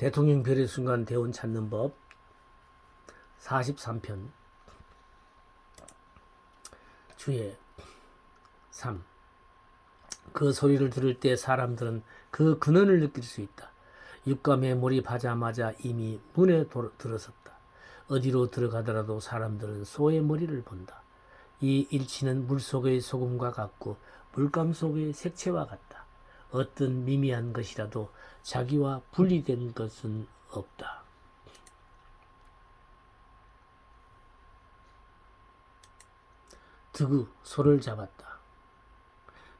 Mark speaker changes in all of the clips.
Speaker 1: 대통령 별의 순간 대원 찾는 법 43편 주의 3. 그 소리를 들을 때 사람들은 그 근원을 느낄 수 있다. 육감에 몰입하자마자 이미 문에 들어섰다. 어디로 들어가더라도 사람들은 소의 머리를 본다. 이 일치는 물속의 소금과 같고 물감 속의 색채와 같다. 어떤 미미한 것이라도 자기와 분리된 것은 없다. 드그 소를 잡았다.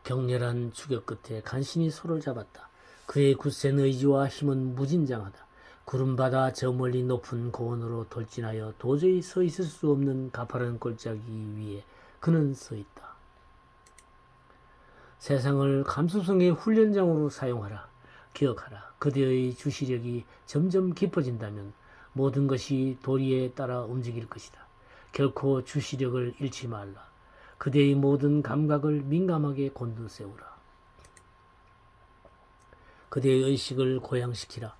Speaker 1: 격렬한 추격 끝에 간신히 소를 잡았다. 그의 굳센 의지와 힘은 무진장하다. 구름바다 저 멀리 높은 고원으로 돌진하여 도저히 서 있을 수 없는 가파른 골짜기 위에 그는 서 있다. 세상을 감수성의 훈련장으로 사용하라. 기억하라. 그대의 주시력이 점점 깊어진다면 모든 것이 도리에 따라 움직일 것이다. 결코 주시력을 잃지 말라. 그대의 모든 감각을 민감하게 곤두세우라. 그대의 의식을 고양시키라.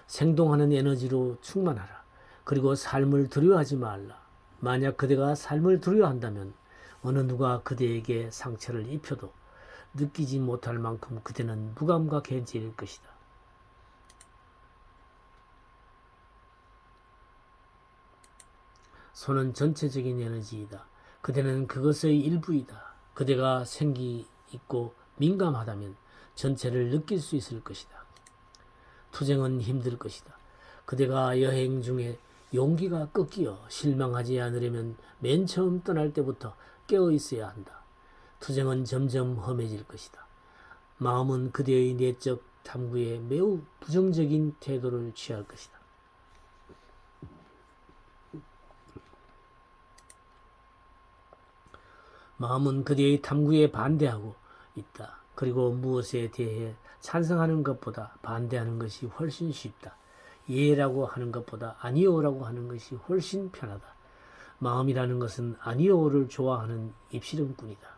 Speaker 1: 생동하는 에너지로 충만하라. 그리고 삶을 두려워하지 말라. 만약 그대가 삶을 두려워한다면 어느 누가 그대에게 상처를 입혀도 느끼지 못할 만큼 그대는 무감각해질 것이다. 소는 전체적인 에너지이다. 그대는 그것의 일부이다. 그대가 생기 있고 민감하다면 전체를 느낄 수 있을 것이다. 투쟁은 힘들 것이다. 그대가 여행 중에 용기가 꺾여 실망하지 않으려면 맨 처음 떠날 때부터 깨어 있어야 한다. 투쟁은 점점 험해질 것이다. 마음은 그대의 내적 탐구에 매우 부정적인 태도를 취할 것이다. 마음은 그대의 탐구에 반대하고 있다. 그리고 무엇에 대해 찬성하는 것보다 반대하는 것이 훨씬 쉽다. 예라고 하는 것보다 아니오라고 하는 것이 훨씬 편하다. 마음이라는 것은 아니오를 좋아하는 입시름꾼이다.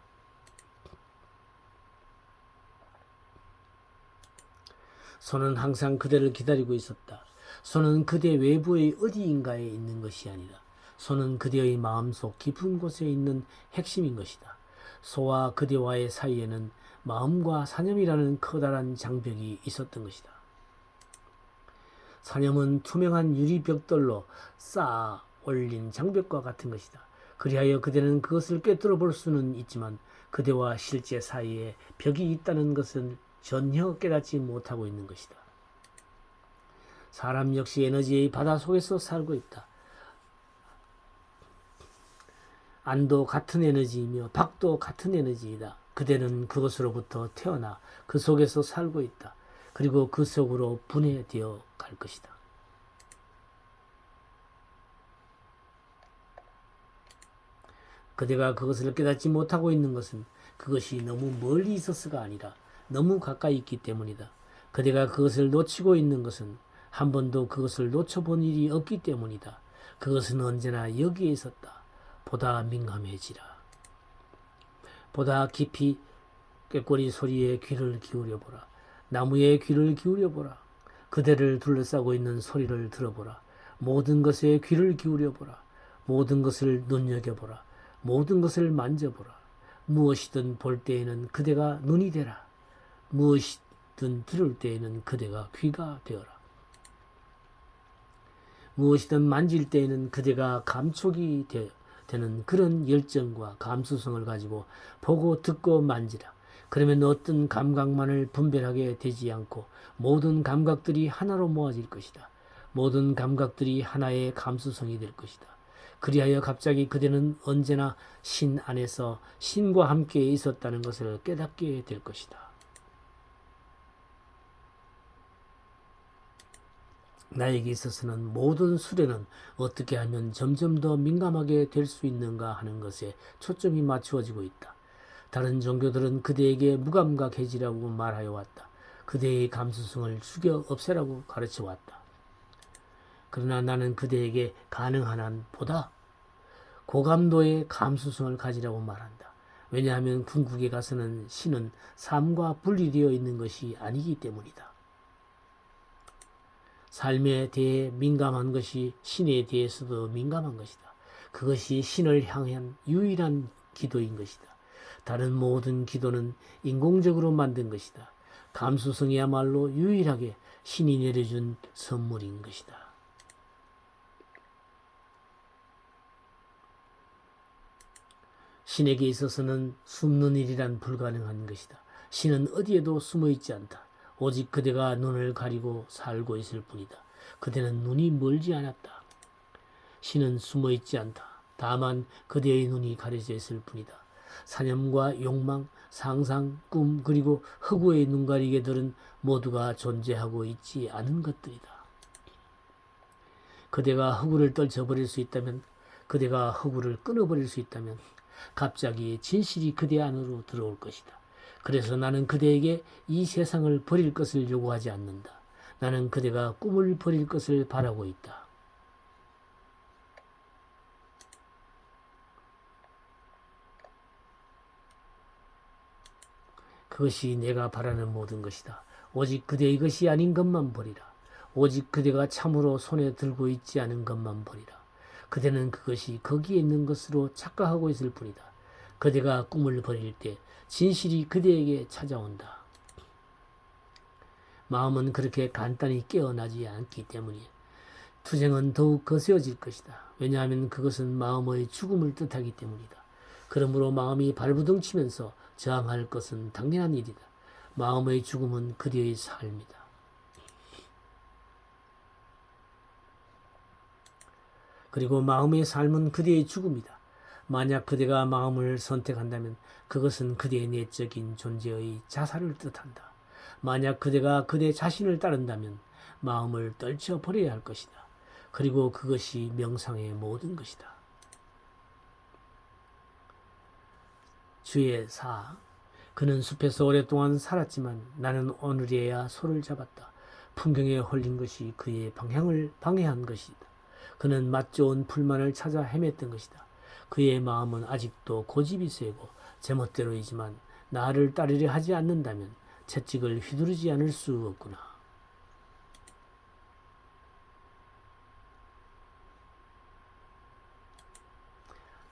Speaker 1: 소는 항상 그대를 기다리고 있었다. 소는 그대 외부의 어디인가에 있는 것이 아니다. 소는 그대의 마음속 깊은 곳에 있는 핵심인 것이다. 소와 그대와의 사이에는 마음과 사념이라는 커다란 장벽이 있었던 것이다. 사념은 투명한 유리벽돌로 쌓아 올린 장벽과 같은 것이다. 그리하여 그대는 그것을 꿰뚫어 볼 수는 있지만 그대와 실제 사이에 벽이 있다는 것은 전혀 깨닫지 못하고 있는 것이다. 사람 역시 에너지의 바다 속에서 살고 있다. 안도 같은 에너지이며 박도 같은 에너지이다. 그대는 그것으로부터 태어나 그 속에서 살고 있다. 그리고 그 속으로 분해되어 갈 것이다. 그대가 그것을 깨닫지 못하고 있는 것은 그것이 너무 멀리 있어서가 아니라 너무 가까이 있기 때문이다. 그대가 그것을 놓치고 있는 것은 한 번도 그것을 놓쳐본 일이 없기 때문이다. 그것은 언제나 여기에 있었다. 보다 민감해지라. 보다 깊이 꾀꼬리 소리에 귀를 기울여보라. 나무에 귀를 기울여보라. 그대를 둘러싸고 있는 소리를 들어보라. 모든 것에 귀를 기울여보라. 모든 것을 눈여겨보라. 모든 것을 만져보라. 무엇이든 볼 때에는 그대가 눈이 되라. 무엇이든 들을 때에는 그대가 귀가 되어라. 무엇이든 만질 때에는 그대가 감촉이 되는 그런 열정과 감수성을 가지고 보고 듣고 만지라. 그러면 어떤 감각만을 분별하게 되지 않고 모든 감각들이 하나로 모아질 것이다. 모든 감각들이 하나의 감수성이 될 것이다. 그리하여 갑자기 그대는 언제나 신 안에서 신과 함께 있었다는 것을 깨닫게 될 것이다. 나에게 있어서는 모든 수련은 어떻게 하면 점점 더 민감하게 될 수 있는가 하는 것에 초점이 맞추어지고 있다. 다른 종교들은 그대에게 무감각해지라고 말하여 왔다. 그대의 감수성을 죽여 없애라고 가르쳐 왔다. 그러나 나는 그대에게 가능한 한 보다 고감도의 감수성을 가지라고 말한다. 왜냐하면 궁극에 가서는 신은 삶과 분리되어 있는 것이 아니기 때문이다. 삶에 대해 민감한 것이 신에 대해서도 민감한 것이다. 그것이 신을 향한 유일한 기도인 것이다. 다른 모든 기도는 인공적으로 만든 것이다. 감수성이야말로 유일하게 신이 내려준 선물인 것이다. 신에게 있어서는 숨는 일이란 불가능한 것이다. 신은 어디에도 숨어 있지 않다. 오직 그대가 눈을 가리고 살고 있을 뿐이다. 그대는 눈이 멀지 않았다. 신은 숨어 있지 않다. 다만 그대의 눈이 가려져 있을 뿐이다. 사념과 욕망, 상상, 꿈, 그리고 허구의 눈가리개들은 모두가 존재하고 있지 않은 것들이다. 그대가 허구를 떨쳐버릴 수 있다면, 그대가 허구를 끊어버릴 수 있다면 갑자기 진실이 그대 안으로 들어올 것이다. 그래서 나는 그대에게 이 세상을 버릴 것을 요구하지 않는다. 나는 그대가 꿈을 버릴 것을 바라고 있다. 그것이 내가 바라는 모든 것이다. 오직 그대의 것이 아닌 것만 버리라. 오직 그대가 참으로 손에 들고 있지 않은 것만 버리라. 그대는 그것이 거기에 있는 것으로 착각하고 있을 뿐이다. 그대가 꿈을 버릴 때 진실이 그대에게 찾아온다. 마음은 그렇게 간단히 깨어나지 않기 때문이야. 투쟁은 더욱 거세어질 것이다. 왜냐하면 그것은 마음의 죽음을 뜻하기 때문이다. 그러므로 마음이 발부둥치면서 저항할 것은 당연한 일이다. 마음의 죽음은 그대의 삶이다. 그리고 마음의 삶은 그대의 죽음이다. 만약 그대가 마음을 선택한다면 그것은 그대의 내적인 존재의 자살을 뜻한다. 만약 그대가 그대 자신을 따른다면 마음을 떨쳐버려야 할 것이다. 그리고 그것이 명상의 모든 것이다. 주의 4. 그는 숲에서 오랫동안 살았지만 나는 오늘에야 소를 잡았다. 풍경에 홀린 것이 그의 방향을 방해한 것이다. 그는 맛 좋은 풀만을 찾아 헤맸던 것이다. 그의 마음은 아직도 고집이 세고 제멋대로이지만 나를 따르려 하지 않는다면 채찍을 휘두르지 않을 수 없구나.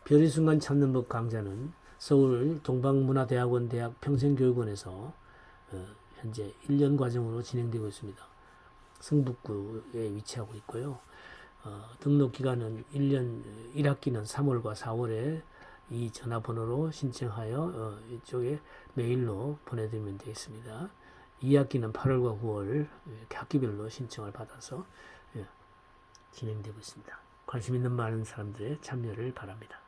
Speaker 1: 별의 순간 찾는 법 강좌는 서울 동방문화대학원 대학 평생교육원에서 현재 1년 과정으로 진행되고 있습니다. 성북구에 위치하고 있고요. 등록 기간은 1학기는 3월과 4월에 이 전화번호로 신청하여 이쪽에 메일로 보내드리면 되겠습니다. 2학기는 8월과 9월 이렇게 학기별로 신청을 받아서 진행되고 있습니다. 관심 있는 많은 사람들의 참여를 바랍니다.